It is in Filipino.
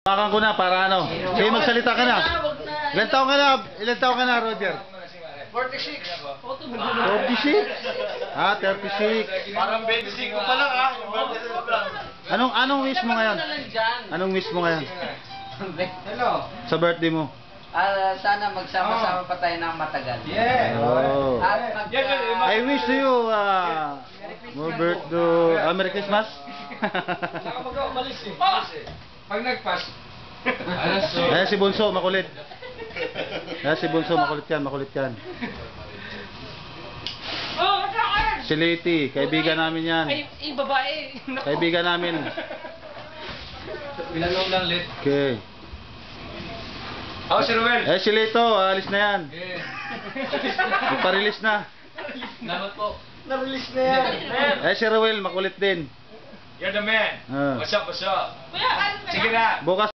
Bakan ko na para ano. Sige, magsalita ka na. Ilan taon ka na? Ilan taon ka na, Roger? 46. 46? Ah, 36. Parang 25 pa lang ah. Anong wish mo ngayon? Anong wish mo ngayon? Hello. Sa birthday mo? Sana magsama-sama pa tayo ng matagal. Yeah. Oh. At I wish to you more birthday, Merry Christmas. Saka mag-umalis eh. Pag nag-pass. Ayan si Bunso, makulit. Ayan si Bunso, makulit yan, makulit yan. Si Liti, kaibigan namin yan. Ay, babae. Kaibigan namin. Pinalong lang lit. Okay. Oh, si Ruel. Eh, si Lito, alis na yan. Iparelease na. Salamat po. na-release na yan. Eh, si Ruel, makulit din. You're the man. Ah. What's up, what's up? Kuya, ano ba yan? Sige na. Bukas